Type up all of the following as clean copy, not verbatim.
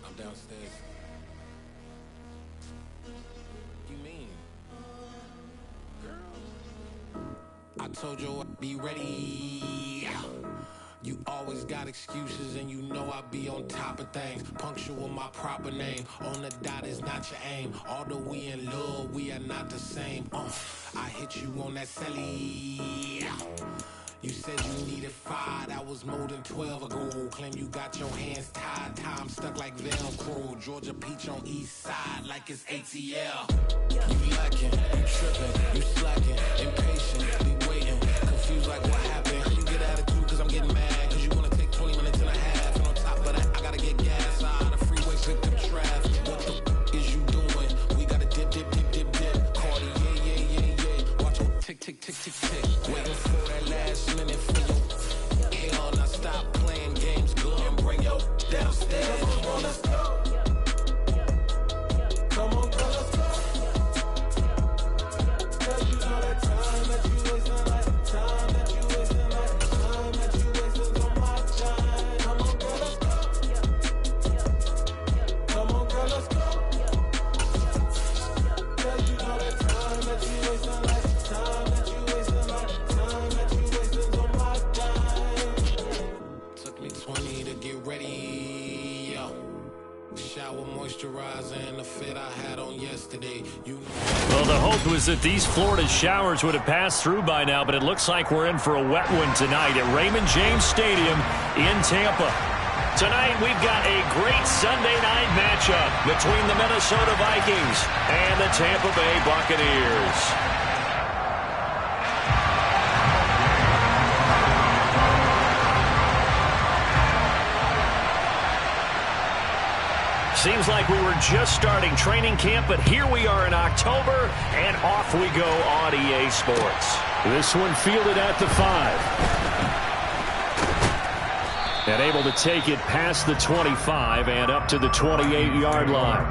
I'm downstairs. You mean? Girl, I told you I'd be ready. You always got excuses and you know I be on top of things. Punctual my proper name. On the dot is not your aim. Although we in love, we are not the same. I hit you on that celly. You said you needed 5, that was more than 12 ago. Claim you got your hands tied, time stuck like Velcro. Georgia Peach on east side like it's ATL. You lacking, you tripping, you slacking, impatient, be waiting, confused like what happened. You get attitude cause I'm getting mad, cause you wanna take 20 minutes and a half. And on top of that, I gotta get gas out of the freeway, slip the traffic. What the is you doing? We gotta dip, dip, dip, dip, dip. Cardi, yeah. Watch your tick, tick, tick, tick, tick. Waiting for that last minute for your hell. Now stop playing games, go and bring your downstairs. Come on, let's go. Come on, girl, let's go. Cause you know that time that you wasting, like time that you wasting, like time that you wasting on my time. Come on, girl, let's go. Come on, girl, let's go. Cause you know that time that you wasting, like time that you wasting, like time that you wasting on my time. Took me 20 to get ready, yo. Shower moisturizer and the fit I had on yesterday. You know. Well, the hope was that these Florida showers would have passed through by now, but it looks like we're in for a wet one tonight at Raymond James Stadium in Tampa. Tonight, we've got a great Sunday night matchup between the Minnesota Vikings and the Tampa Bay Buccaneers. Seems like we were just starting training camp, but here we are in October, and off we go on EA Sports. This one fielded at the 5. And able to take it past the 25 and up to the 28-yard line.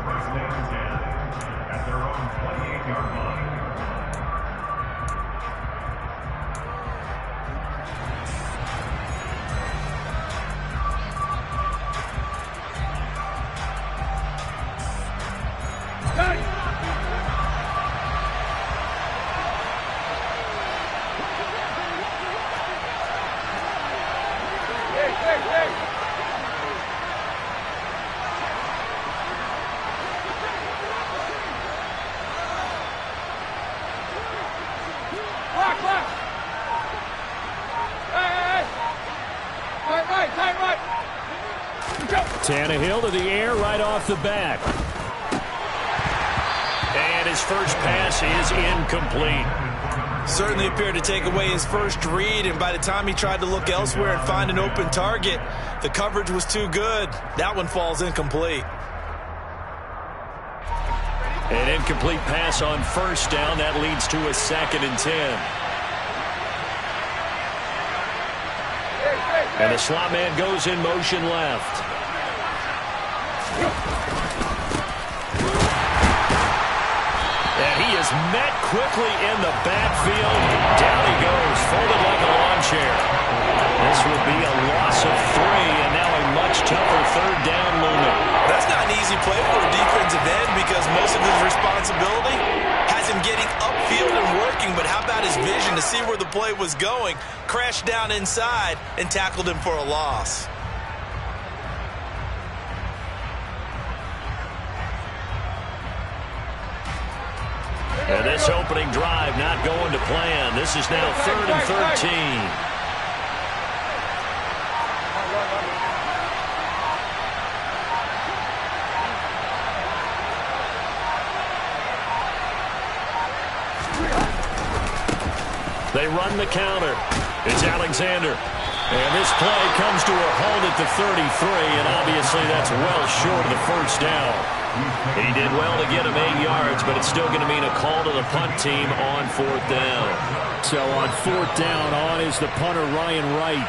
Tannehill to the air right off the bat. And his first pass is incomplete. Certainly appeared to take away his first read, and by the time he tried to look elsewhere and find an open target, the coverage was too good. That one falls incomplete. An incomplete pass on first down. That leads to a 2nd and 10. And the slot man goes in motion left. And he is met quickly in the backfield. Down he goes, folded like a lawn chair. This will be a loss of 3, and now a much tougher 3rd down looming. That's not an easy play for a defensive end because most of his responsibility has him getting upfield and working, but how about his vision to see where the play was going, crashed down inside, and tackled him for a loss. And this opening drive not going to plan. This is now 3rd and 13. They run the counter. It's Alexander. And this play comes to a halt at the 33, and obviously that's well short of the first down. He did well to get him 8 yards, but it's still going to mean a call to the punt team on 4th down. So on 4th down, on is the punter, Ryan Wright.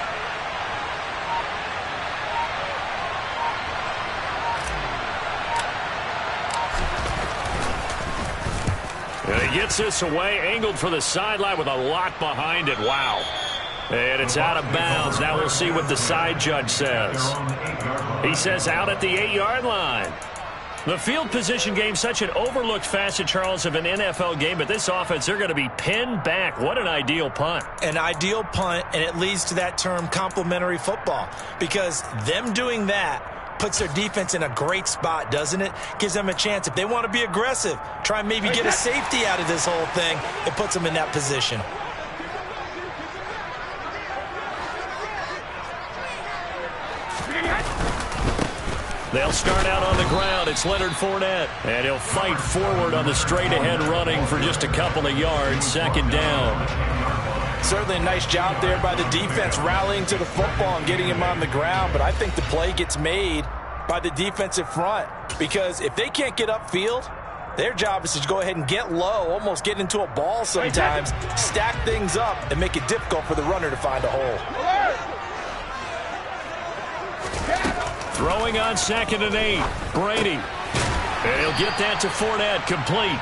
And he gets this away, angled for the sideline with a lot behind it. Wow. And it's out of bounds. Now we'll see what the side judge says. He says out at the 8-yard line. The field position game, such an overlooked facet, Charles, of an NFL game, but this offense, they're going to be pinned back. What an ideal punt. An ideal punt, and it leads to that term complementary football, because them doing that puts their defense in a great spot, doesn't it? Gives them a chance. If they want to be aggressive, try and maybe get a safety out of this whole thing, it puts them in that position. They'll start out on the ground. It's Leonard Fournette. And he'll fight forward on the straight-ahead running for just a couple of yards. Second down. Certainly a nice job there by the defense rallying to the football and getting him on the ground. But I think the play gets made by the defensive front, because if they can't get upfield, their job is to go ahead and get low, almost get into a ball sometimes, stack things up, and make it difficult for the runner to find a hole. Throwing on 2nd and 8. Brady. And he'll get that to Fournette, complete.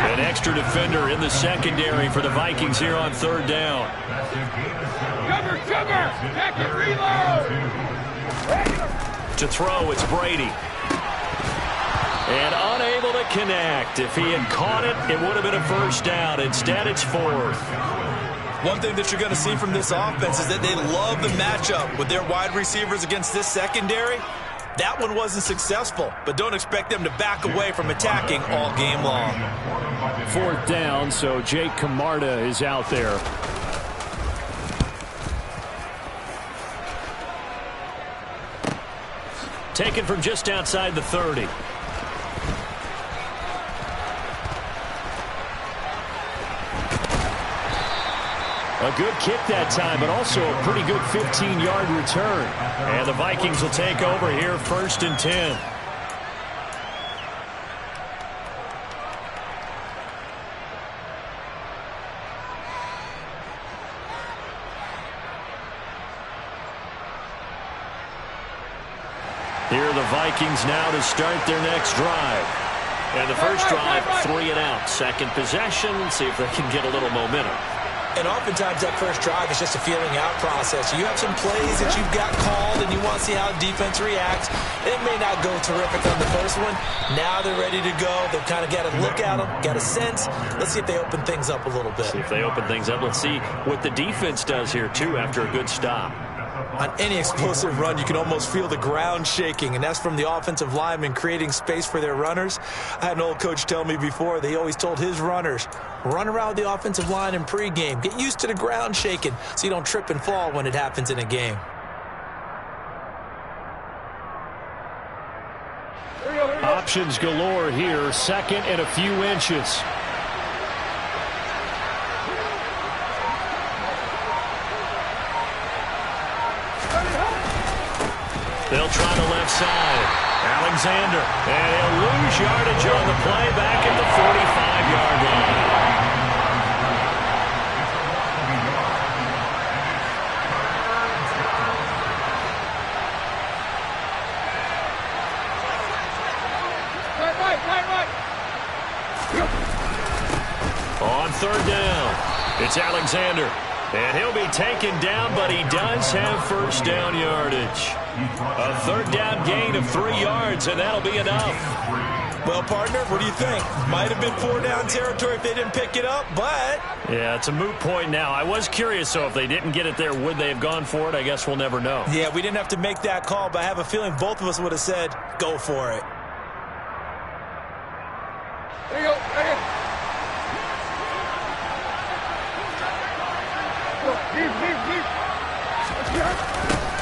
An extra defender in the secondary for the Vikings here on 3rd down. Cover! Back and reload! To throw, it's Brady. And unable to connect. If he had caught it, it would have been a first down. Instead, it's 4th. One thing that you're going to see from this offense is that they love the matchup with their wide receivers against this secondary. That one wasn't successful, but don't expect them to back away from attacking all game long. 4th down, so Jake Camarda is out there. Taken from just outside the 30. A good kick that time, but also a pretty good 15-yard return. And the Vikings will take over here, 1st and 10. Here are the Vikings now to start their next drive. And the first drive, 3 and out. Second possession, see if they can get a little momentum. And oftentimes that first drive is just a feeling out process. You have some plays that you've got called and you want to see how the defense reacts. It may not go terrific on the first one. Now they're ready to go. They've kind of got to look at them, got a sense. Let's see if they open things up a little bit. See if they open things up. Let's see what the defense does here, too, after a good stop. On any explosive run, you can almost feel the ground shaking, and that's from the offensive linemen creating space for their runners. I had an old coach tell me before, they always told his runners, run around the offensive line in pregame. Get used to the ground shaking so you don't trip and fall when it happens in a game. Options galore here, 2nd and a few inches. They'll try the left side. Alexander. And he'll lose yardage on the play back at the 45-yard line. On 3rd down, it's Alexander. And he'll be taken down, but he does have first down yardage. A 3rd down gain of 3 yards, and that'll be enough. Well, partner, what do you think? Might have been 4 down territory if they didn't pick it up, but... Yeah, it's a moot point now. I was curious, so if they didn't get it there, would they have gone for it? I guess we'll never know. Yeah, we didn't have to make that call, but I have a feeling both of us would have said, go for it. There you go. Right here.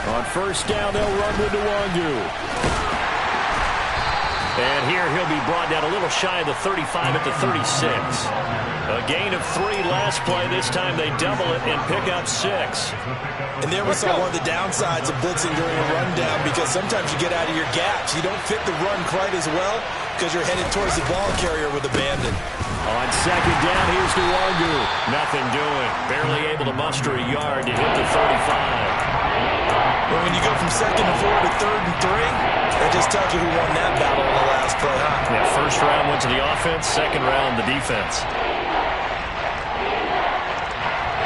On 1st down, they'll run with Nwangu. And here he'll be brought down a little shy of the 35 at the 36. A gain of 3 last play. This time they double it and pick up 6. And there we saw one of the downsides of blitzing during a rundown, because sometimes you get out of your gaps. You don't fit the run quite as well because you're headed towards the ball carrier with abandon. On 2nd down, here's Nwangu. Nothing doing. Barely able to muster a yard to hit the 35. Well, when you go from 2nd and 4 to 3rd and 3, that just tells you who won that battle in the last play, huh? Yeah, 1st round went to the offense, 2nd round the defense.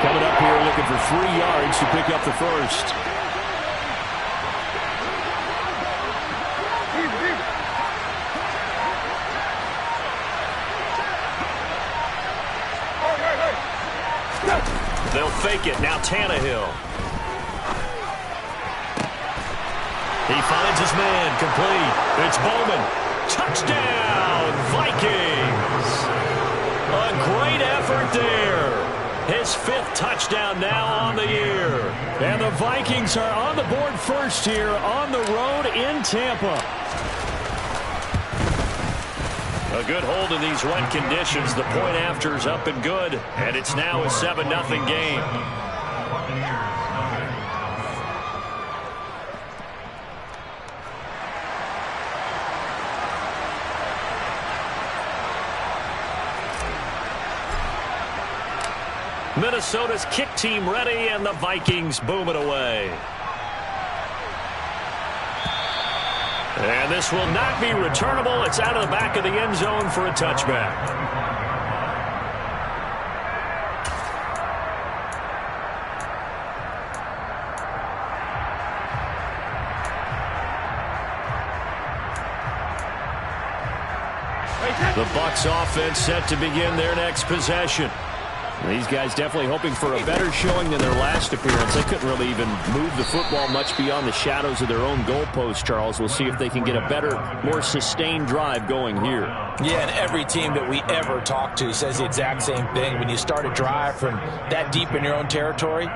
Coming up here looking for 3 yards to pick up the first. They'll fake it. Now Tannehill. He finds his man. Complete. It's Bowman. Touchdown, Vikings. A great effort there. His 5th touchdown now on the year. And the Vikings are on the board first here on the road in Tampa. A good hold in these wet conditions. The point after is up and good. And it's now a 7-0 game. Minnesota's kick team ready, and the Vikings boom it away. And this will not be returnable. It's out of the back of the end zone for a touchback. The Bucs offense set to begin their next possession. These guys definitely hoping for a better showing than their last appearance. They couldn't really even move the football much beyond the shadows of their own goalpost, Charles. We'll see if they can get a better, more sustained drive going here. Yeah, and every team that we ever talk to says the exact same thing. When you start a drive from that deep in your own territory,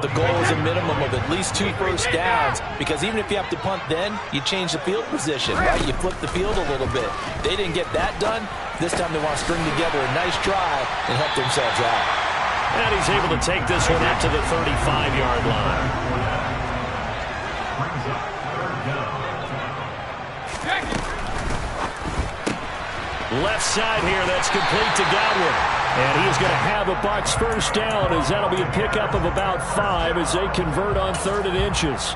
the goal is a minimum of at least 2 first downs, because even if you have to punt then, you change the field position, right? You flip the field a little bit. They didn't get that done. This time they want to string together a nice drive and help themselves out. And he's able to take this one out to the 35-yard line. Left side here, that's complete to Godwin. And he's going to have a Bucs first down, as that'll be a pickup of about 5 as they convert on 3rd and inches.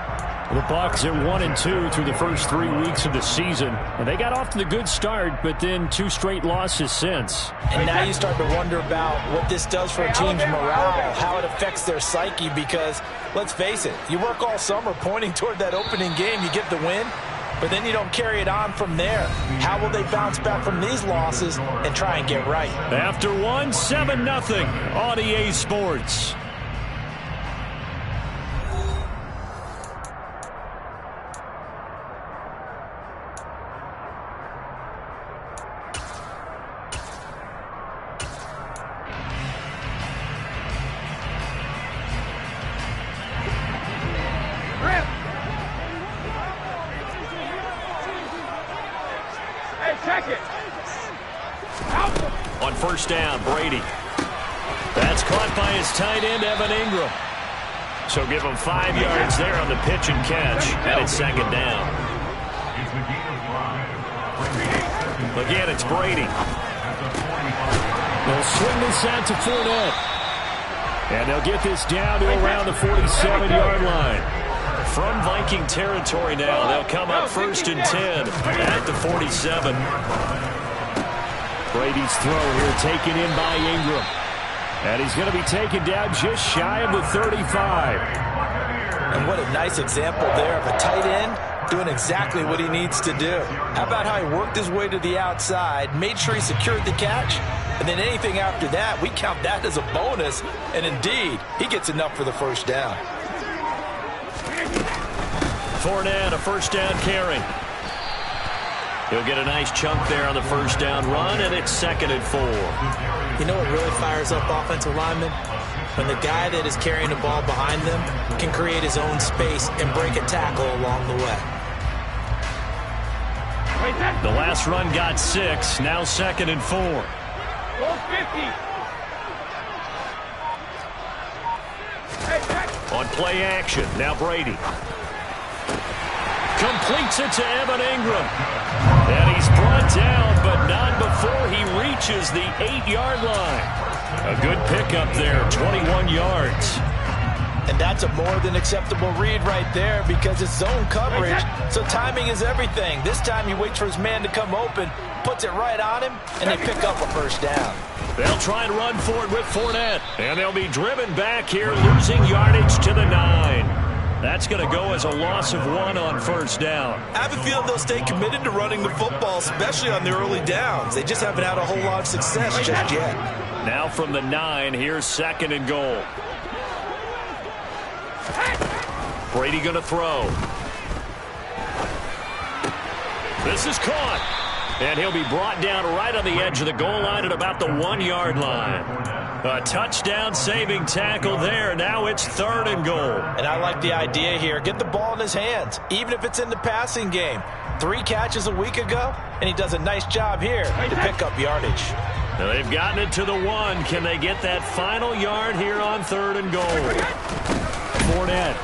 The Bucs are 1-2 through the first 3 weeks of the season, and they got off to the good start, but then 2 straight losses since. And now you start to wonder about what this does for a team's morale, how it affects their psyche, because let's face it, you work all summer pointing toward that opening game, you get the win, but then you don't carry it on from there. How will they bounce back from these losses and try and get right? After one, 7-0 on EA Sports. On first down, Brady. That's caught by his tight end, Evan Ingram. So give him 5 yards there on the pitch and catch, and it's 2nd down. Again, it's Brady. They'll swing this out to Fournette. And they'll get this down to around the 47-yard line. From Viking territory now, they'll come up 1st and 10 at the 47. Brady's throw here taken in by Ingram. And he's going to be taken down just shy of the 35. And what a nice example there of a tight end doing exactly what he needs to do. How about how he worked his way to the outside, made sure he secured the catch, and then anything after that, we count that as a bonus. And indeed, he gets enough for the first down. Fournette, a first down carry. He'll get a nice chunk there on the first down run, and it's 2nd and 4. You know what really fires up offensive linemen? When the guy that is carrying the ball behind them can create his own space and break a tackle along the way. The last run got 6, now 2nd and 4. On play action, now Brady. Completes it to Evan Ingram. And he's brought down, but not before he reaches the 8-yard line. A good pickup there, 21 yards. And that's a more than acceptable read right there because it's zone coverage, so timing is everything. This time he waits for his man to come open, puts it right on him, and they pick up a first down. They'll try and run forward with Fournette, and they'll be driven back here, losing yardage to the 9. That's going to go as a loss of 1 on first down. I have a feeling they'll stay committed to running the football, especially on the early downs. They just haven't had a whole lot of success just yet. Now from the 9, here's 2nd and goal. Brady going to throw. This is caught. And he'll be brought down right on the edge of the goal line at about the 1-yard line. A touchdown-saving tackle there. Now it's 3rd and goal. And I like the idea here. Get the ball in his hands, even if it's in the passing game. 3 catches a week ago, and he does a nice job here to pick up yardage. Now they've gotten it to the 1. Can they get that final yard here on 3rd and goal? Fournette.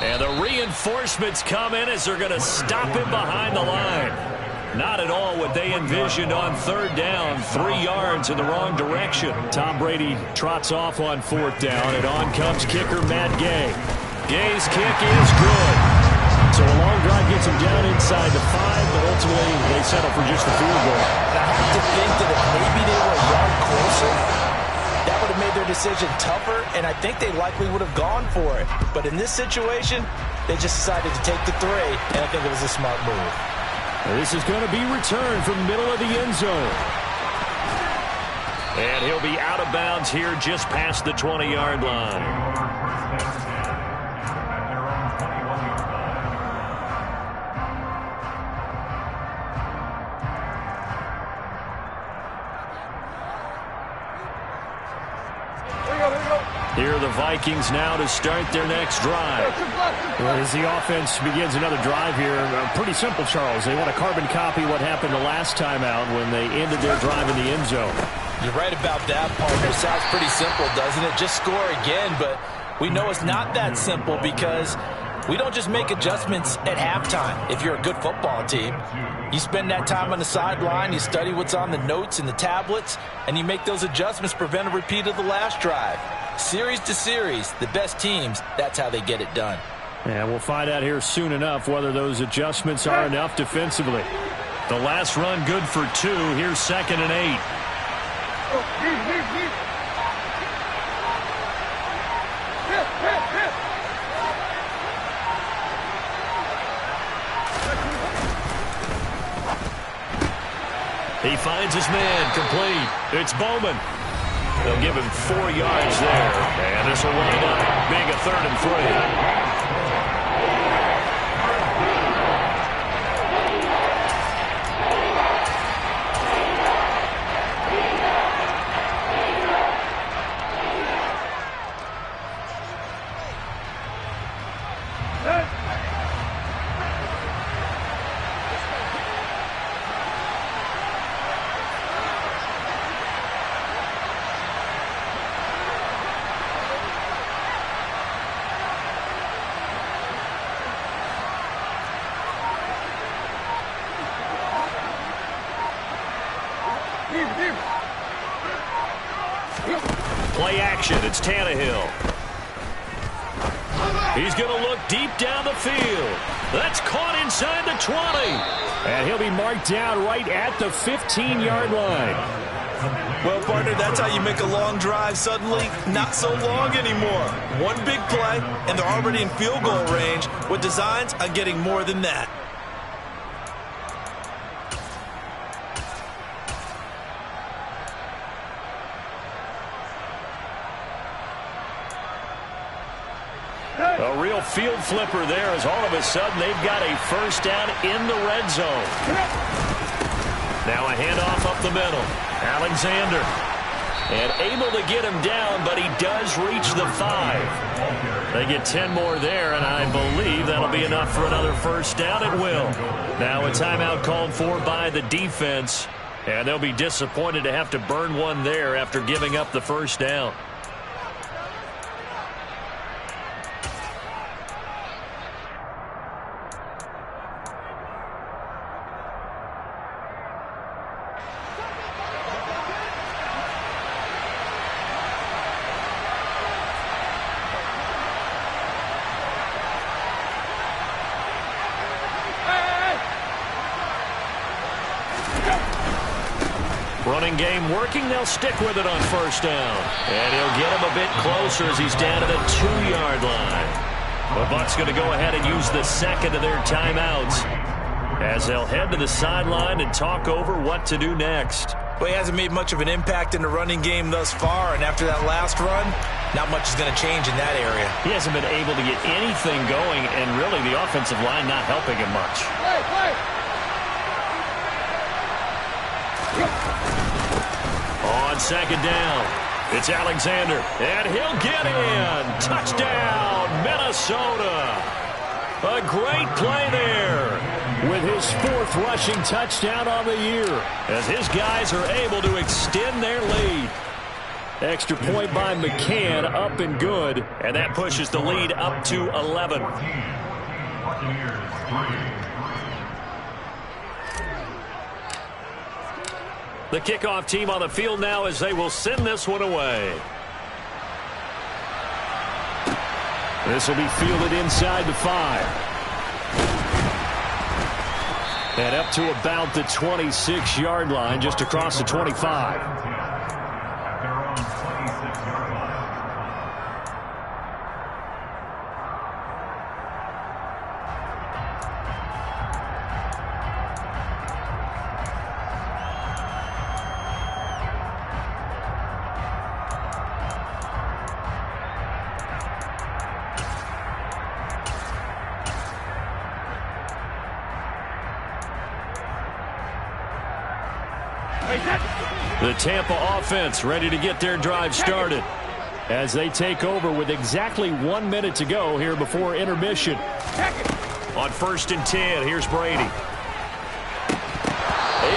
And the reinforcements come in as they're going to stop him behind the line. Not at all what they envisioned on 3rd down. 3 yards in the wrong direction. Tom Brady trots off on 4th down, and on comes kicker Matt Gay. Gay's kick is good. So a long drive gets him down inside the 5, but ultimately they settle for just the field goal. And I have to think that if maybe they were a yard closer, that would have made their decision tougher, and I think they likely would have gone for it. But in this situation, they just decided to take the 3, and I think it was a smart move. This is going to be returned from the middle of the end zone. And he'll be out of bounds here just past the 20-yard line. Here are the Vikings now to start their next drive. Well, as the offense begins another drive here, pretty simple, Charles. They want to carbon copy what happened the last time out when they ended their drive in the end zone. You're right about that, partner. Sounds pretty simple, doesn't it? Just score again, but we know it's not that simple because we don't just make adjustments at halftime. If you're a good football team, you spend that time on the sideline, you study what's on the notes and the tablets, and you make those adjustments to prevent a repeat of the last drive. Series to series, the best teams, that's how they get it done. And we'll find out here soon enough whether those adjustments are enough defensively. The last run good for 2. Here's 2nd and 8. He finds his man, complete. It's Bowman. They'll give him 4 yards there, and this will wind up being a 3rd and 3. Play action, it's Tannehill. He's going to look deep down the field. That's caught inside the 20. And he'll be marked down right at the 15-yard line. Well, partner, that's how you make a long drive suddenly not so long anymore. One big play, and they're already in field goal range with designs on getting more than that. A real field flipper there as all of a sudden they've got a first down in the red zone. Now a handoff up the middle. Alexander. And able to get him down, but he does reach the 5. They get 10 more there, and I believe that'll be enough for another first down. It will. Now a timeout called for by the defense, and they'll be disappointed to have to burn one there after giving up the first down. running game working. They'll stick with it on first down. And he'll get him a bit closer as he's down to the 2-yard line. The Bucs going to go ahead and use the second of their timeouts as they'll head to the sideline and talk over what to do next. Well, he hasn't made much of an impact in the running game thus far, and after that last run, not much is going to change in that area. He hasn't been able to get anything going, and really the offensive line not helping him much. On second down, it's Alexander, and he'll get in. Touchdown, Minnesota. A great play there with his 4th rushing touchdown on the year as his guys are able to extend their lead. Extra point by McCann, up and good, and that pushes the lead up to 11. The kickoff team on the field now as they will send this one away. This will be fielded inside the 5. And up to about the 26-yard line, just across the 25. The Tampa offense ready to get their drive started as they take over with exactly 1 minute to go here before intermission. On 1st and 10, here's Brady.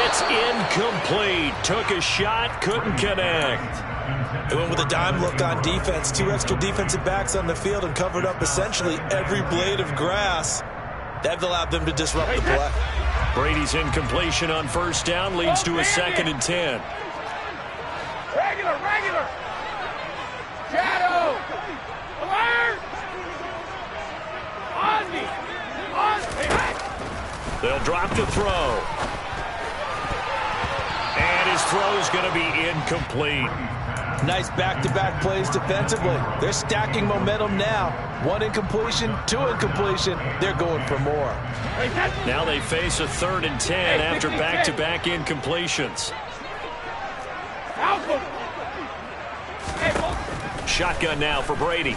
It's incomplete. Took a shot, couldn't connect. They went with a dime look on defense. 2 extra defensive backs on the field and covered up essentially every blade of grass. That allowed them to disrupt the play. Brady's incompletion on 1st down leads to a 2nd and 10. Regular. Shadow. Alert. They'll drop to throw. And his throw's going to be incomplete. Nice back-to-back plays defensively. They're stacking momentum now. 1 incompletion, 2 incompletion. They're going for more. Now they face a 3rd and 10 after back-to-back incompletions. Shotgun now for Brady.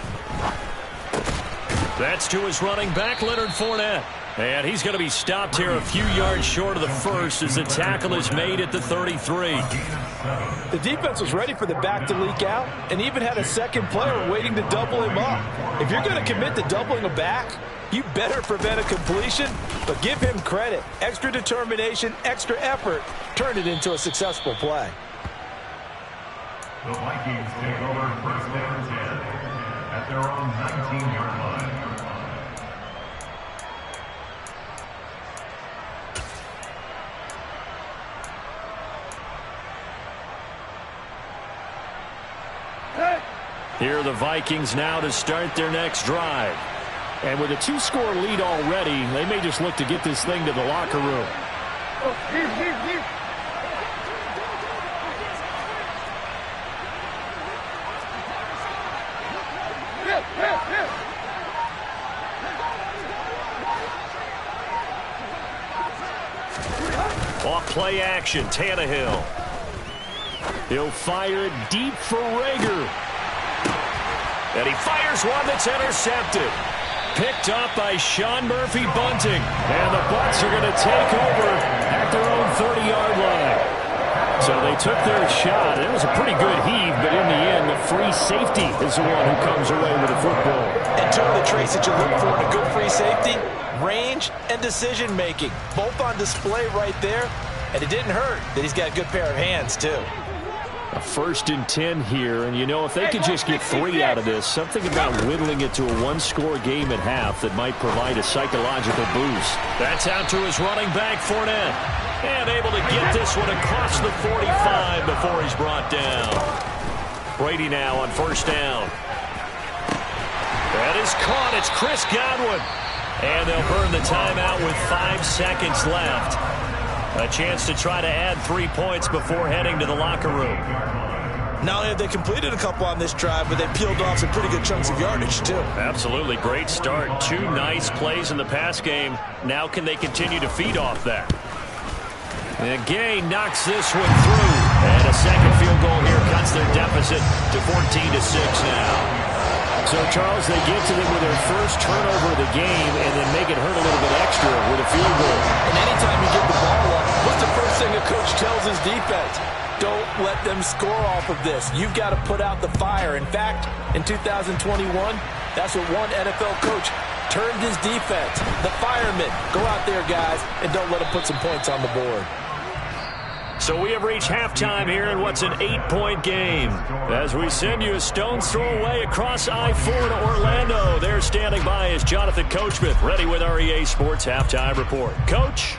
That's to his running back, Leonard Fournette. And he's going to be stopped here a few yards short of the first as the tackle is made at the 33. The defense was ready for the back to leak out and even had a second player waiting to double him up. If you're going to commit to doubling a back, you better prevent a completion, but give him credit. Extra determination, extra effort, turned it into a successful play. The Vikings take over 1st and 10 at their own 19-yard line. Here are the Vikings now to start their next drive. And with a 2-score lead already, they may just look to get this thing to the locker room. Here. Off play action, Tannehill. He'll fire it deep for Rager. And he fires one that's intercepted. Picked up by Sean Murphy Bunting. And the Bucs are going to take over at their own 30-yard line. So they took their shot. It was a pretty good heave, but in the end, the free safety is the one who comes away with the football. And 2 of the traits that you look for in a good free safety, range and decision-making, both on display right there. And it didn't hurt that he's got a good pair of hands, too. A 1st and 10 here, and you know, if they could just get 3 out of this, something about whittling it to a 1-score game at half that might provide a psychological boost. That's out to his running back, Fournette. And able to get this one across the 45 before he's brought down. Brady now on 1st down. That is caught. It's Chris Godwin. And they'll burn the timeout with 5 seconds left. A chance to try to add 3 points before heading to the locker room. Not only have they completed a couple on this drive, but they peeled off some pretty good chunks of yardage, too. Absolutely. Great start. 2 nice plays in the pass game. Now can they continue to feed off that? And Gay knocks this one through. And a second field goal here cuts their deficit to 14-6 now. So, Charles, they get to them with their first turnover of the game and then make it hurt a little bit extra with a field goal. And anytime you get the ball up, what's the first thing a coach tells his defense? Don't let them score off of this. You've got to put out the fire. In fact, in 2021, that's what one NFL coach termed his defense. The firemen. Go out there, guys, and don't let them put some points on the board. So we have reached halftime here in what's an 8-point game. As we send you a stone's throw away across I-4 to Orlando. There standing by is Jonathan Coachman, ready with our EA Sports Halftime Report. Coach?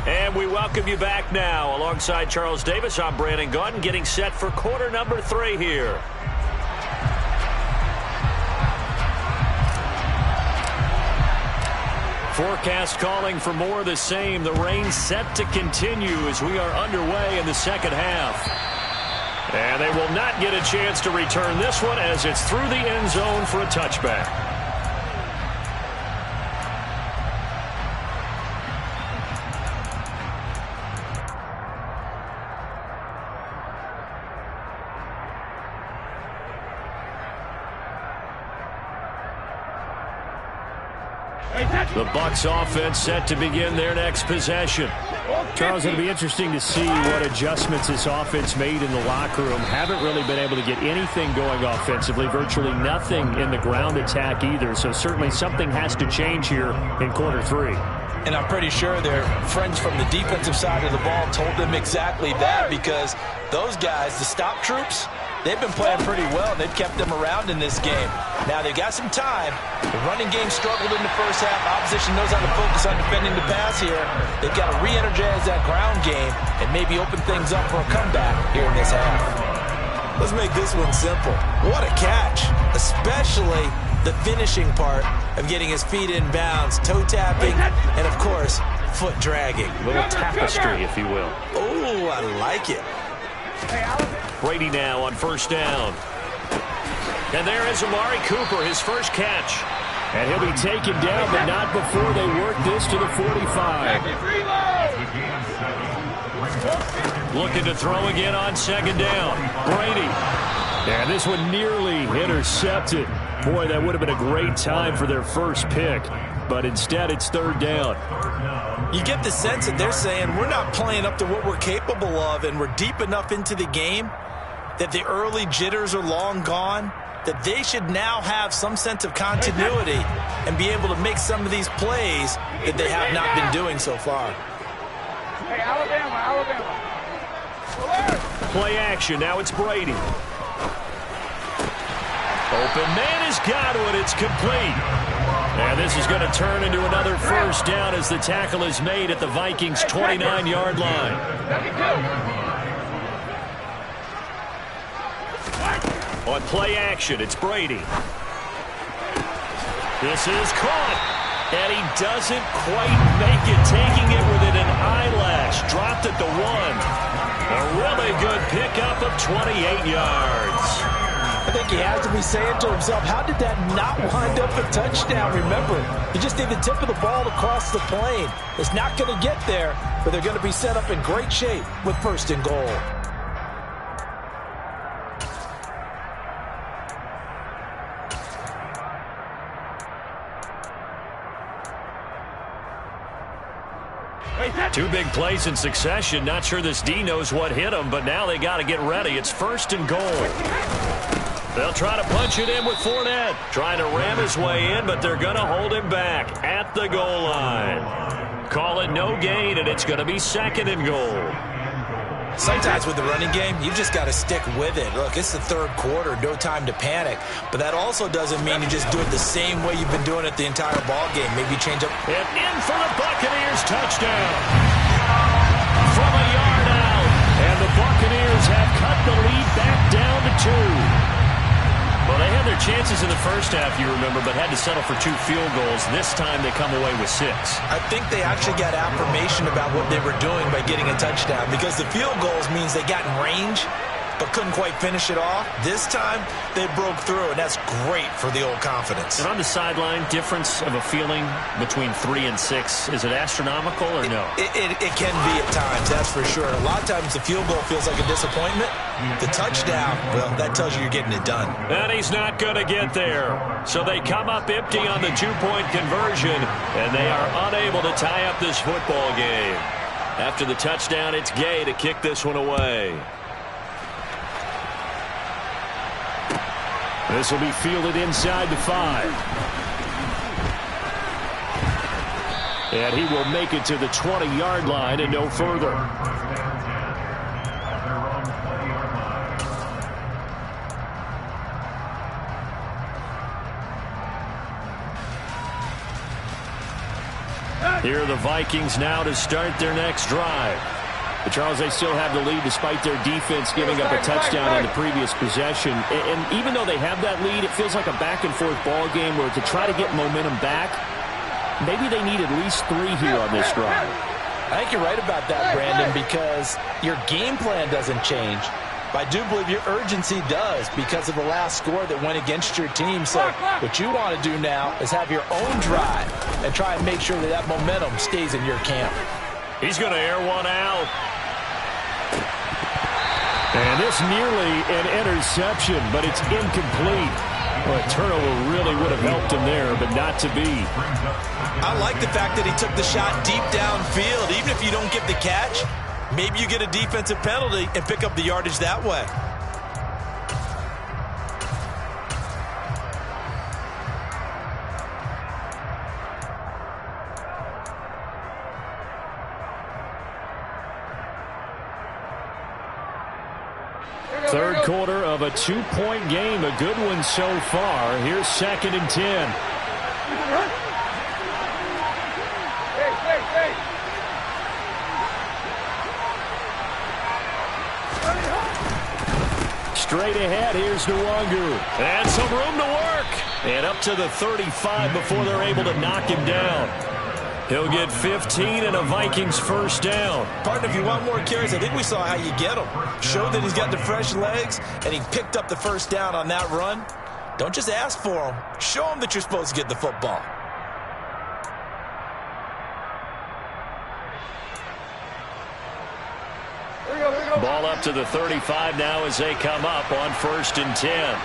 And we welcome you back now. Alongside Charles Davis, I'm Brandon Gaudin, getting set for quarter number 3 here. Forecast calling for more of the same. The rain set to continue as we are underway in the second half. And they will not get a chance to return this one as it's through the end zone for a touchback. The Bucs offense set to begin their next possession. Charles, it'll be interesting to see what adjustments this offense made in the locker room. Haven't really been able to get anything going offensively, virtually nothing in the ground attack either. So certainly something has to change here in quarter 3. And I'm pretty sure their friends from the defensive side of the ball told them exactly that, because those guys, the stop troops, they've been playing pretty well. They've kept them around in this game. Now, they've got some time. The running game struggled in the first half. Opposition knows how to focus on defending the pass here. They've got to re-energize that ground game and maybe open things up for a comeback here in this half. Let's make this one simple. What a catch, especially the finishing part of getting his feet in bounds, toe tapping, and, of course, foot dragging. A little tapestry, if you will. Oh, I like it. Brady now on first down. And there is Amari Cooper, his first catch. And he'll be taken down, but not before they work this to the 45. Looking to throw again on second down. Brady. And this one nearly intercepted. Boy, that would have been a great time for their first pick. But instead, it's third down. You get the sense that they're saying we're not playing up to what we're capable of, and we're deep enough into the game that the early jitters are long gone, that they should now have some sense of continuity and be able to make some of these plays that they have not been doing so far. Hey, Alabama. Play action. Now it's Brady. Open man has got it. It's complete. And this is going to turn into another first down as the tackle is made at the Vikings' 29-yard line. On play action, it's Brady. This is caught. And he doesn't quite make it, taking it within an eyelash. Dropped at the 1. A really good pickup of 28 yards. I think he has to be saying to himself, how did that not wind up a touchdown? Remember, you just need the tip of the ball to cross the plane. It's not going to get there, but they're going to be set up in great shape with first and goal. Two big plays in succession. Not sure this D knows what hit him, but now they got to get ready. It's first and goal. They'll try to punch it in with Fournette. Trying to ram his way in, but they're going to hold him back at the goal line. Call it no gain, and it's going to be second and goal. Sometimes with the running game, you've just got to stick with it. Look, it's the third quarter, no time to panic. But that also doesn't mean you just do it the same way you've been doing it the entire ball game. Maybe change up. And in for the Buccaneers touchdown. From a yard out. And the Buccaneers have cut the lead back down to 2. But Well, they had their chances in the first half, you remember, but had to settle for 2 field goals. This time they come away with 6. I think they actually got affirmation about what they were doing by getting a touchdown, because the field goals means they got in range but couldn't quite finish it off. This time, they broke through, and that's great for the old confidence. And on the sideline, difference of a feeling between 3 and 6, is it astronomical or no? It can be at times, that's for sure. A lot of times the field goal feels like a disappointment. The touchdown, well, that tells you you're getting it done. And he's not going to get there. So they come up empty on the 2-point conversion, and they are unable to tie up this football game. After the touchdown, it's Gay to kick this one away. This will be fielded inside the 5. And he will make it to the 20-yard line and no further. Here are the Vikings now to start their next drive. But Charles, they still have the lead despite their defense giving up a touchdown on the previous possession. And even though they have that lead, it feels like a back-and-forth ball game where to try to get momentum back, maybe they need at least 3 here on this drive. I think you're right about that, Brandon, because your game plan doesn't change. But I do believe your urgency does because of the last score that went against your team. So what you want to do now is have your own drive and try and make sure that that momentum stays in your camp. He's going to air one out. And this nearly an interception, but it's incomplete. Well, a turnover really would have helped him there, but not to be. I like the fact that he took the shot deep downfield. Even if you don't get the catch, maybe you get a defensive penalty and pick up the yardage that way. Third quarter of a 2-point game, a good one so far. Here's 2nd and 10. Straight ahead, here's Nwangu. And some room to work. And up to the 35 before they're able to knock him down. He'll get 15 and a Vikings first down. Partner, if you want more carries, I think we saw how you get him. Showed that he's got the fresh legs, and he picked up the first down on that run. Don't just ask for him. Show him that you're supposed to get the football. Ball up to the 35 now as they come up on 1st and 10.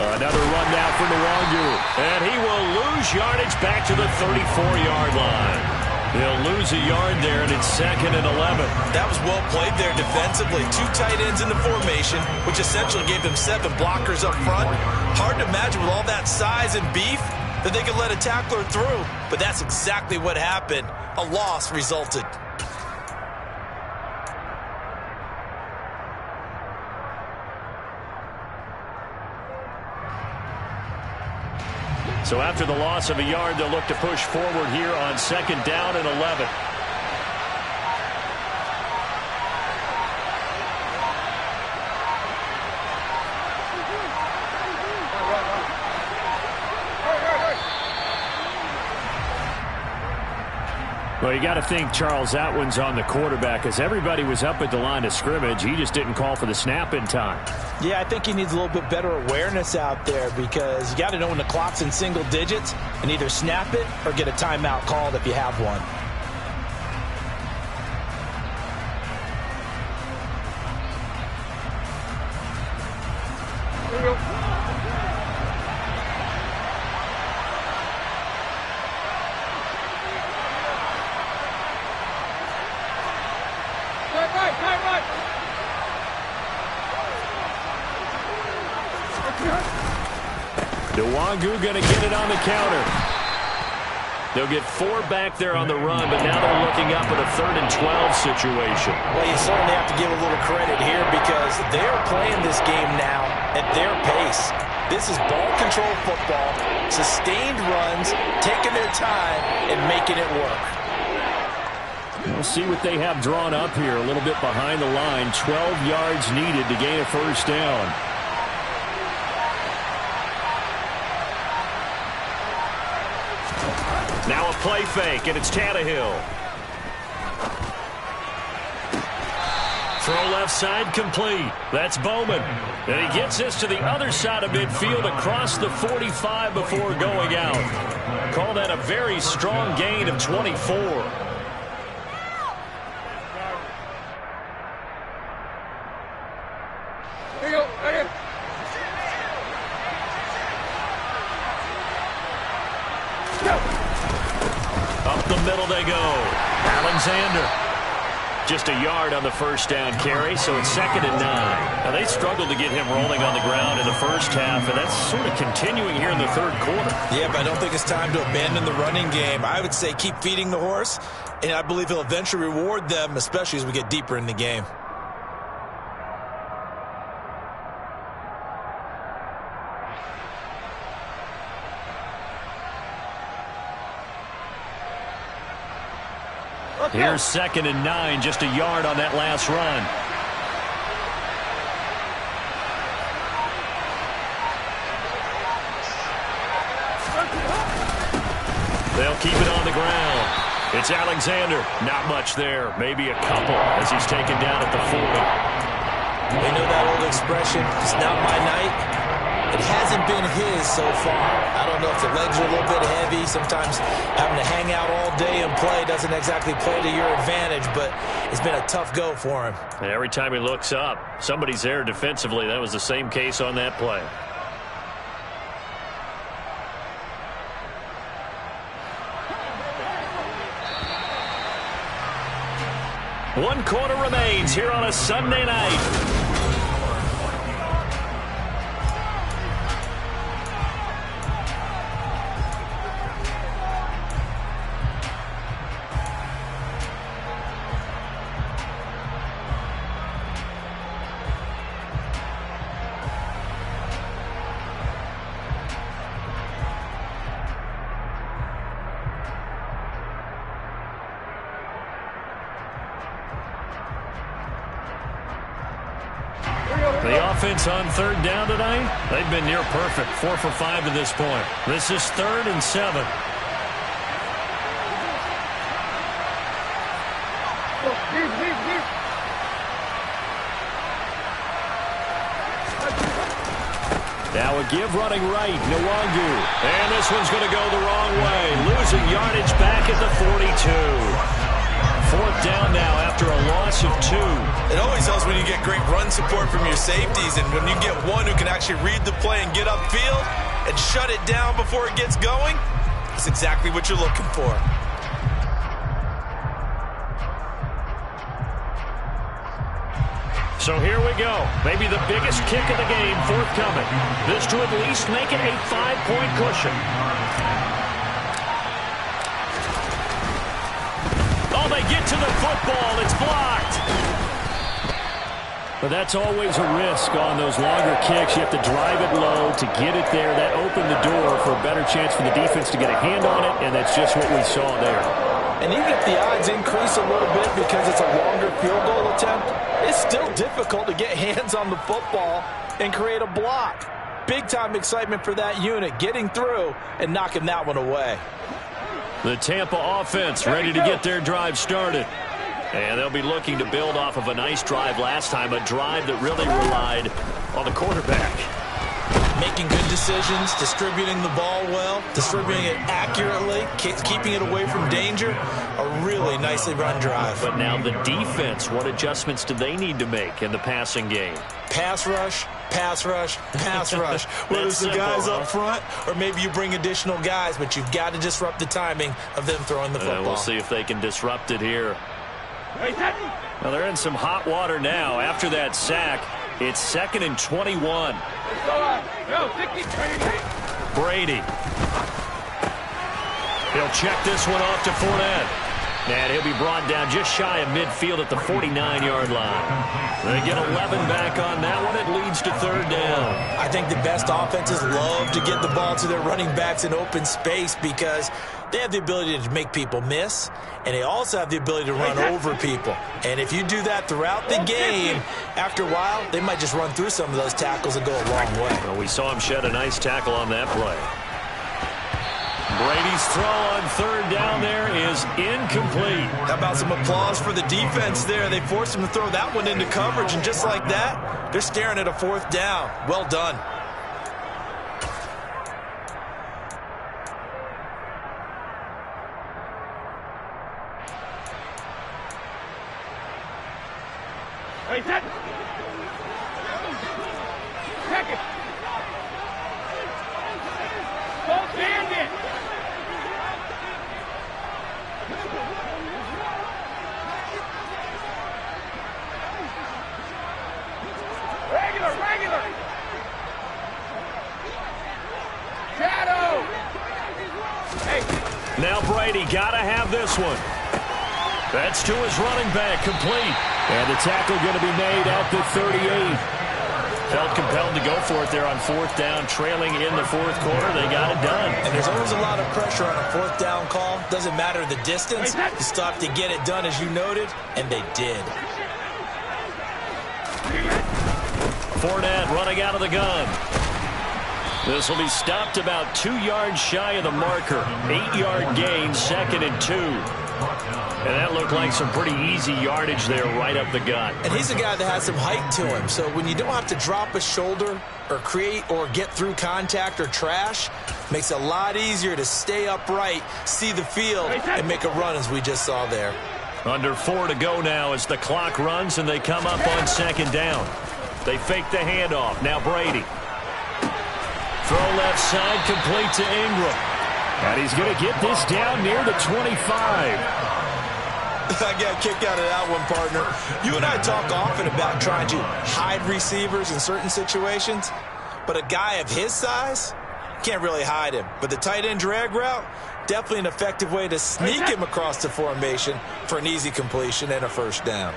Another run now for Nwangu. And he will lose yardage back to the 34-yard line. He'll lose a yard there, and it's 2nd and 11. That was well played there defensively. 2 tight ends in the formation, which essentially gave them 7 blockers up front. Hard to imagine with all that size and beef that they could let a tackler through. But that's exactly what happened. A loss resulted. So after the loss of a yard, they'll look to push forward here on 2nd down and 11. Well, you got to think, Charles, that one's on the quarterback as everybody was up at the line of scrimmage. He just didn't call for the snap in time. Yeah, I think he needs a little bit better awareness out there because you got to know when the clock's in single digits and either snap it or get a timeout called if you have one. Nwangu going to get it on the counter. They'll get 4 back there on the run, but now they're looking up at a 3rd and 12 situation. Well, you certainly have to give a little credit here because they're playing this game now at their pace. This is ball control football, sustained runs, taking their time, and making it work. We'll see what they have drawn up here. A little bit behind the line. 12 yards needed to gain a first down. Now a play fake, and it's Tannehill. Throw left side complete. That's Bowman. And he gets this to the other side of midfield across the 45 before going out. Call that a very strong gain of 24. Up the middle they go. Alexander. Just a yard on the first down carry, so it's 2nd and 9. Now, they struggled to get him rolling on the ground in the first half, and that's sort of continuing here in the third quarter. Yeah, but I don't think it's time to abandon the running game. I would say keep feeding the horse, and I believe he'll eventually reward them, especially as we get deeper in the game. Here's 2nd and 9, just a yard on that last run. They'll keep it on the ground. It's Alexander. Not much there. Maybe a couple as he's taken down at the 40. You know that old expression, it's not my night? It hasn't been his so far. I don't know if the legs are a little bit heavy. Sometimes having to hang out all day and play doesn't exactly play to your advantage, but it's been a tough go for him. And every time he looks up, somebody's there defensively. That was the same case on that play. One quarter remains here on a Sunday night. The offense on 3rd down tonight, they've been near perfect. 4 for 5 to this point. This is 3rd and 7. Now a give running right, Nwangu. And this one's going to go the wrong way. Losing yardage back at the 42. 4th down now after a loss of 2. It always helps when you get great run support from your safeties, and when you get one who can actually read the play and get upfield and shut it down before it gets going, that's exactly what you're looking for. So here we go. Maybe the biggest kick of the game forthcoming. This to at least make it a 5-point cushion. They get to the football. It's blocked. But that's always a risk on those longer kicks. You have to drive it low to get it there. That opened the door for a better chance for the defense to get a hand on it, and that's just what we saw there. And even if the odds increase a little bit because it's a longer field goal attempt, it's still difficult to get hands on the football and create a block. Big-time excitement for that unit, getting through and knocking that one away. The Tampa offense ready to get their drive started. And they'll be looking to build off of a nice drive last time, a drive that really relied on the quarterback. Making good decisions, distributing the ball well, distributing it accurately, keeping it away from danger. A really nicely run drive. But now the defense, what adjustments do they need to make in the passing game? Pass rush, pass rush, pass rush. Whether it's the guys up front or maybe you bring additional guys, but you've got to disrupt the timing of them throwing the football. We'll see if they can disrupt it here. Well, they're in some hot water now. After that sack, it's 2nd and 21. Brady. He'll check this one off to Fournette. And he'll be brought down just shy of midfield at the 49-yard line. They get 11 back on that one. It leads to third down. I think the best offenses love to get the ball to their running backs in open space because they have the ability to make people miss, and they also have the ability to run over people. And if you do that throughout the game, after a while, they might just run through some of those tackles and go a long way. Well, we saw him shed a nice tackle on that play. Brady's throw on third down there is incomplete. How about some applause for the defense there? They forced him to throw that one into coverage, and just like that, they're staring at a fourth down. Well done. Hey, set. Check it. Don't stand it. Regular. Shadow. Hey. Now Brady got to have this one. That's to his running back, complete. And the tackle going to be made at the 38. Felt compelled to go for it there on fourth down, trailing in the fourth quarter. They got it done. And there's always a lot of pressure on a fourth down call. Doesn't matter the distance. You still have to get it done, as you noted, and they did. Fournette running out of the gun. This will be stopped about 2 yards shy of the marker. 8-yard gain, 2nd and 2. And that looked like some pretty easy yardage there right up the gut. And he's a guy that has some height to him. So when you don't have to drop a shoulder or create or get through contact or trash, makes it a lot easier to stay upright, see the field, and make a run as we just saw there. Under 4 to go now as the clock runs and they come up on 2nd down. They fake the handoff. Now Brady. Throw left side, complete to Ingram. And he's going to get this down near the 25. I got a kick out of that one, partner. You and I talk often about trying to hide receivers in certain situations, but a guy of his size can't really hide him. But the tight end drag route, definitely an effective way to sneak him across the formation for an easy completion and a first down.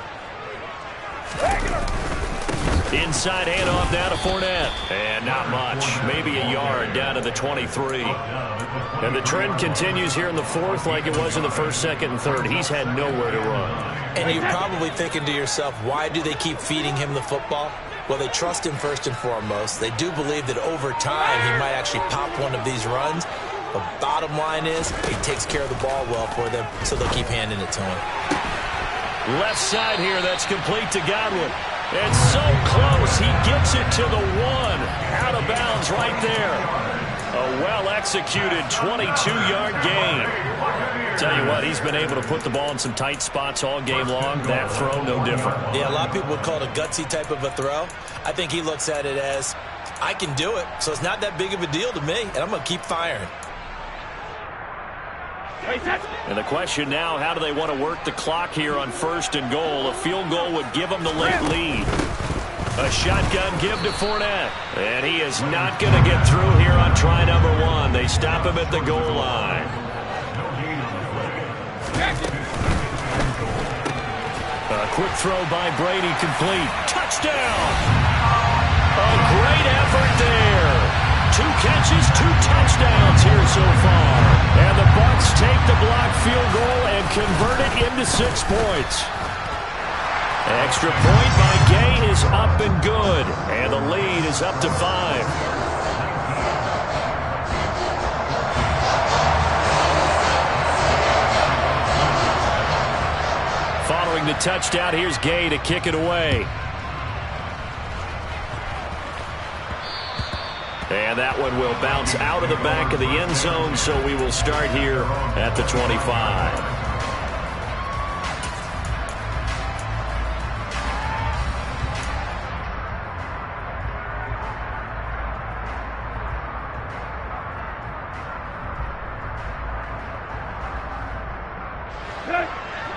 Inside handoff now to Fournette. And not much. Maybe a yard down to the 23. And the trend continues here in the fourth like it was in the first, second, and third. He's had nowhere to run. And you're probably thinking to yourself, why do they keep feeding him the football? Well, they trust him first and foremost. They do believe that over time he might actually pop one of these runs. The bottom line is he takes care of the ball well for them, so they'll keep handing it to him. Left side here, that's complete to Godwin. It's so close, he gets it to the 1. Out of bounds right there. A well-executed 22-yard gain. Tell you what, he's been able to put the ball in some tight spots all game long. That throw, no different. Yeah, a lot of people would call it a gutsy type of a throw. I think he looks at it as, I can do it, so it's not that big of a deal to me, and I'm going to keep firing. And the question now, how do they want to work the clock here on 1st and goal? A field goal would give them the late lead. A shotgun give to Fournette. And he is not going to get through here on try number 1. They stop him at the goal line. A quick throw by Brady, complete. Touchdown! A great effort there. 2 catches, 2 touchdowns here so far. And the Bucs take the blocked field goal and convert it into 6 points. Extra point by Gay is up and good. And the lead is up to 5. Following the touchdown, here's Gay to kick it away. And that one will bounce out of the back of the end zone, so we will start here at the 25.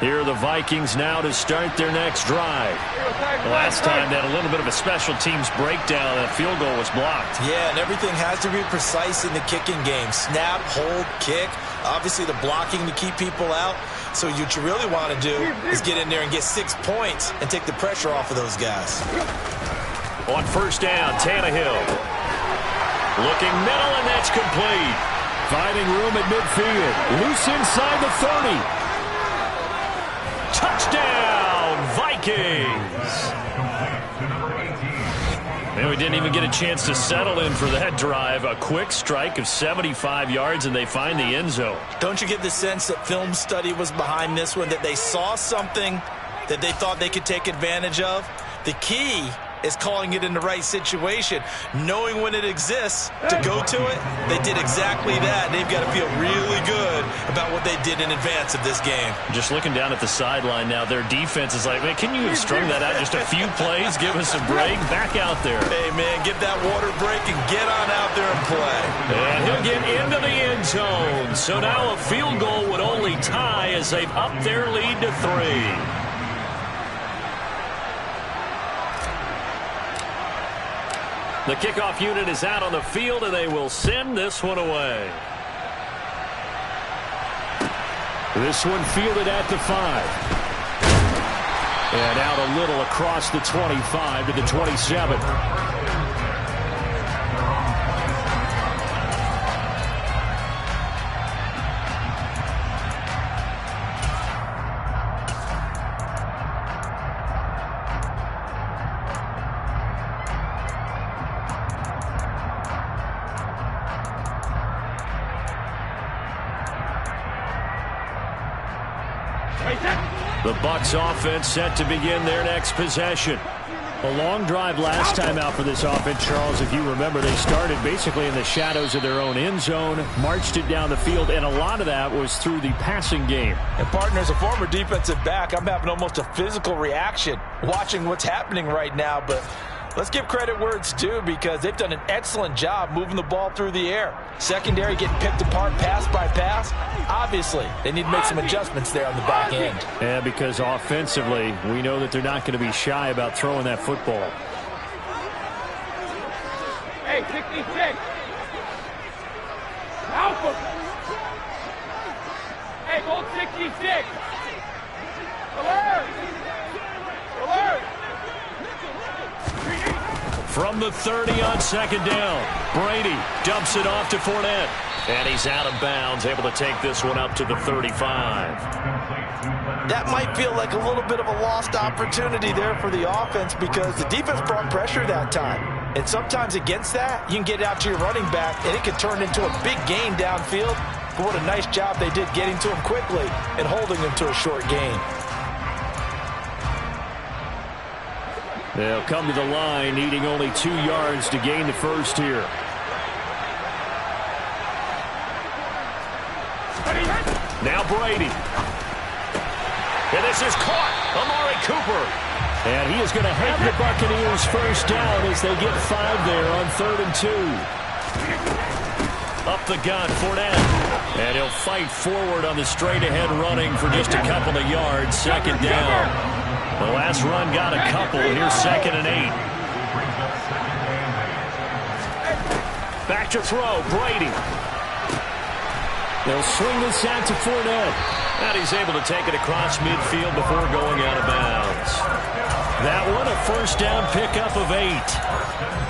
Here are the Vikings now to start their next drive. Last time they had a little bit of a special teams breakdown. That field goal was blocked. Yeah, and everything has to be precise in the kicking game. Snap, hold, kick. Obviously the blocking to keep people out. So what you really want to do is get in there and get 6 points and take the pressure off of those guys. On first down, Tannehill. Looking middle, and that's complete. Finding room at midfield. Loose inside the 30. Touchdown, Vikings. And we didn't even get a chance to settle in for that drive. A quick strike of 75 yards, and they find the end zone. Don't you get the sense that film study was behind this one, that they saw something that they thought they could take advantage of? The key is calling it in the right situation, knowing when it exists to go to it. They did exactly that. They've got to feel really good about what they did in advance of this game. Just looking down at the sideline now, their defense is like, man, can you have strung that out just a few plays? Give us a break. Back out there. Hey, man, get that water break and get on out there and play. And he'll get into the end zone. So now a field goal would only tie as they've upped their lead to 3. The kickoff unit is out on the field, and they will send this one away. This one fielded at the 5. And out a little across the 25 to the 27. The Bucs offense set to begin their next possession. A long drive last time out for this offense, Charles. If you remember, they started basically in the shadows of their own end zone, marched it down the field, and a lot of that was through the passing game. And, partner, as a former defensive back, I'm having almost a physical reaction watching what's happening right now. But let's give credit where it's due, because they've done an excellent job moving the ball through the air. Secondary getting picked apart pass by pass. Obviously, they need to make some adjustments there on the back end. Yeah, because offensively, we know that they're not going to be shy about throwing that football. Hey, 66. Alpha. Hey, gold 66. Alert. Alert. From the 30 on second down, Brady dumps it off to Fournette. And he's out of bounds, able to take this one up to the 35. That might feel like a little bit of a lost opportunity there for the offense, because the defense brought pressure that time. And sometimes against that, you can get out to your running back, and it can turn into a big gain downfield. But what a nice job they did getting to him quickly and holding him to a short gain. They'll come to the line, needing only 2 yards to gain the first here. Now Brady. And this is caught. Amari Cooper. And he is going to have the Buccaneers first down as they get 5 there on 3rd and 2. Up the gun, Fournette. And he'll fight forward on the straight-ahead running for just a couple of yards. Second down. The last run got a couple. Here's 2nd and 8. Back to throw, Brady. They'll swing this out to Fournette. And he's able to take it across midfield before going out of bounds. That one, a first down pickup of 8.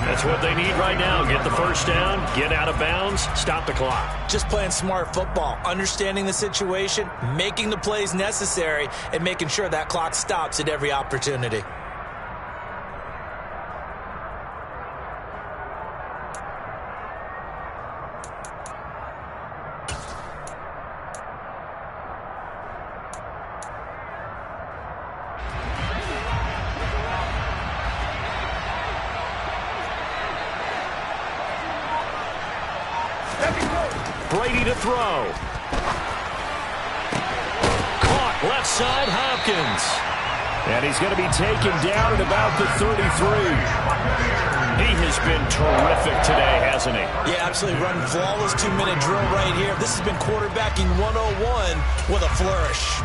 That's what they need right now. Get the first down, get out of bounds, stop the clock. Just playing smart football, understanding the situation, making the plays necessary, and making sure that clock stops at every opportunity. Brady to throw. Caught left side, Hopkins. And he's going to be taken down at about the 33. He has been terrific today, hasn't he? Yeah, absolutely. Running flawless 2-minute drill right here. This has been quarterbacking 101 with a flourish.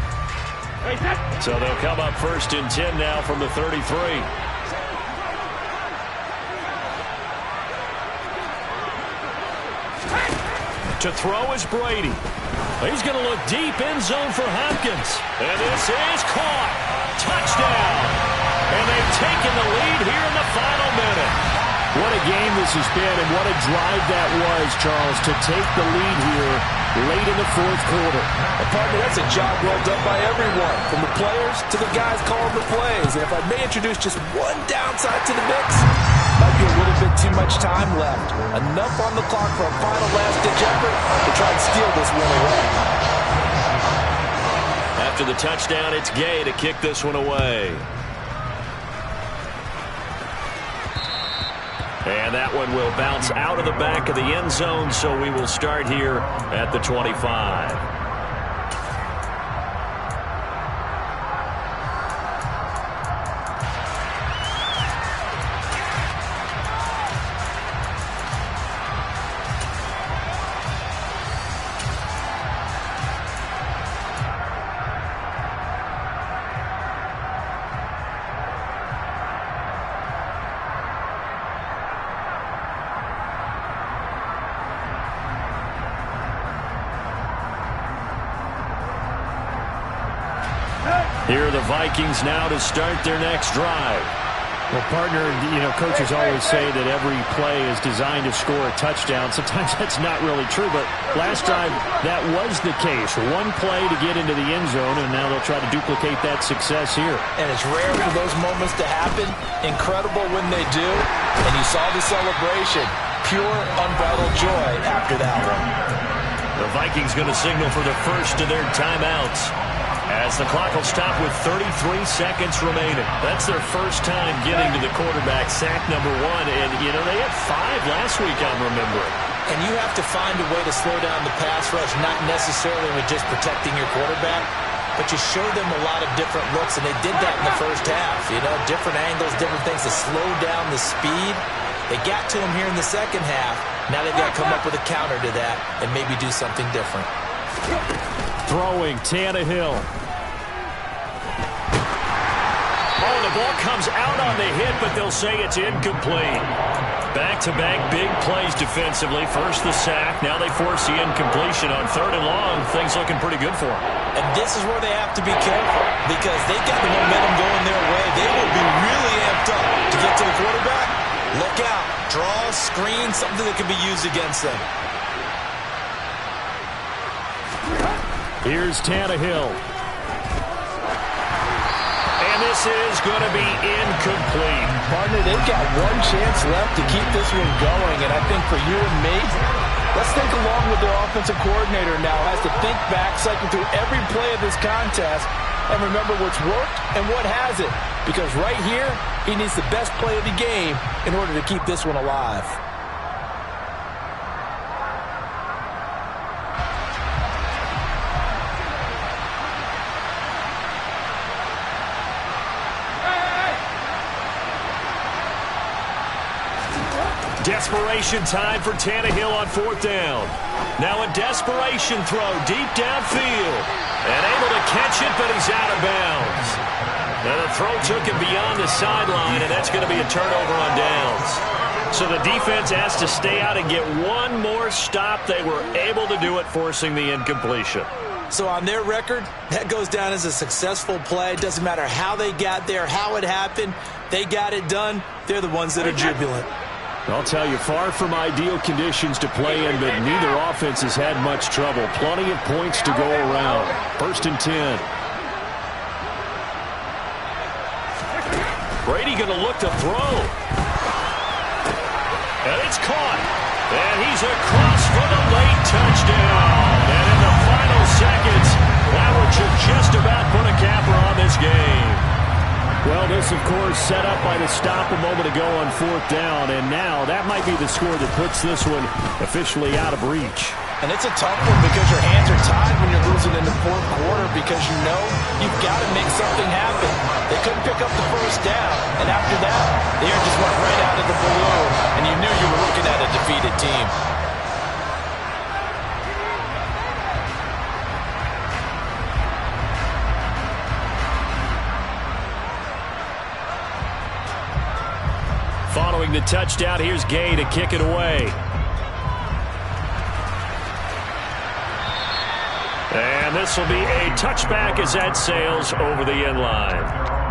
So they'll come up 1st and 10 now from the 33. To throw is Brady. He's going to look deep, end zone for Hopkins. And this is caught. Touchdown. And they've taken the lead here in the final minute. What a game this has been, and what a drive that was, Charles, to take the lead here late in the 4th quarter. Partner, that's a job well done by everyone, from the players to the guys calling the plays. And if I may introduce just one downside to the mix, might be a little bit too much time left. Enough on the clock for a final last-ditch effort to try and steal this win away. After the touchdown, it's Gay to kick this one away. And that one will bounce out of the back of the end zone, so we will start here at the 25. Here are the Vikings now to start their next drive. Well, partner, coaches always say that every play is designed to score a touchdown. Sometimes that's not really true, but last drive, that was the case. One play to get into the end zone, and now they'll try to duplicate that success here. And it's rare for those moments to happen. Incredible when they do. And you saw the celebration. Pure, unbridled joy after that one. The Vikings going to signal for the first of their timeouts, as the clock will stop with 33 seconds remaining. That's their first time getting to the quarterback, sack number 1. And, they had 5 last week, I'm remembering. And you have to find a way to slow down the pass rush, not necessarily with just protecting your quarterback, but you show them a lot of different looks, and they did that in the first half. Different angles, different things to slow down the speed. They got to him here in the second half. Now they've got to come up with a counter to that and maybe do something different. Throwing, Tannehill. Oh, the ball comes out on the hit, but they'll say it's incomplete. Back-to-back big plays defensively. First the sack. Now they force the incompletion on 3rd and long. Things looking pretty good for them. And this is where they have to be careful, because they got the momentum going their way. They will be really amped up to get to the quarterback. Look out. Draw, screen, something that can be used against them. Here's Tannehill. And this is going to be incomplete. Partner, they've got one chance left to keep this one going, and I think for you and me, let's think along with their offensive coordinator now. Has to think back, cycle through every play of this contest, and remember what's worked and what hasn't. Because right here, he needs the best play of the game in order to keep this one alive. Desperation time for Tannehill on 4th down. Now a desperation throw deep downfield. And able to catch it, but he's out of bounds. Now the throw took him beyond the sideline, and that's going to be a turnover on downs. So the defense has to stay out and get one more stop. They were able to do it, forcing the incompletion. So on their record, that goes down as a successful play. Doesn't matter how they got there, how it happened. They got it done. They're the ones that are jubilant. I'll tell you, far from ideal conditions to play in, but neither offense has had much trouble. Plenty of points to go around. 1st and 10. Brady going to look to throw. And it's caught. And he's across for the late touchdown. And in the final seconds, Lauer should just about put a capper on this game. Well, this, of course, set up by the stop a moment ago on 4th down, and now that might be the score that puts this one officially out of reach. And it's a tough one because your hands are tied when you're losing in the 4th quarter, because you've got to make something happen. They couldn't pick up the first down, and after that, the air just went right out of the balloon, and you knew you were looking at a defeated team. Following the touchdown, here's Gay to kick it away. And this will be a touchback as that sails over the end line.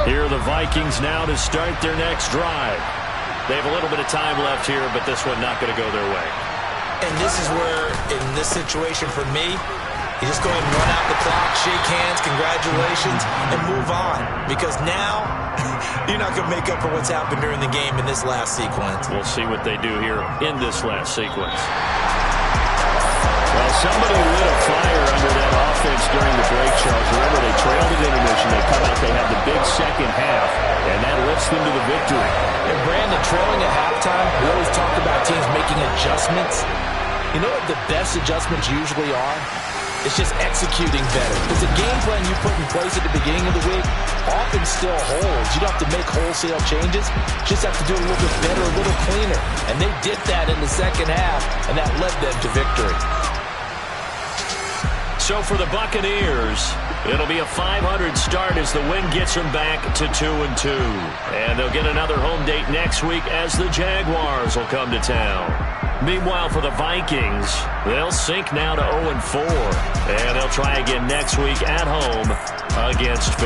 Here are the Vikings now to start their next drive. They have a little bit of time left here, but this one not going to go their way. And this is where, in this situation for me, you just go ahead and run out the clock, shake hands, congratulations, and move on. Because now, you're not going to make up for what's happened during the game in this last sequence. We'll see what they do here in this last sequence. Well, somebody lit a fire under that offense during the break, Charles. Remember, they trailed at intermission. They come out, they had the big second half, and that lifts them to the victory. And Brandon, trailing at halftime, we always talk about teams making adjustments. You know what the best adjustments usually are? It's just executing better. Because the game plan you put in place at the beginning of the week often still holds. You don't have to make wholesale changes. You just have to do a little bit better, a little cleaner. And they did that in the second half, and that led them to victory. So for the Buccaneers, it'll be a 500 start as the win gets them back to 2-2. And they'll get another home date next week as the Jaguars will come to town. Meanwhile, for the Vikings, they'll sink now to 0-4. And they'll try again next week at home against Philadelphia.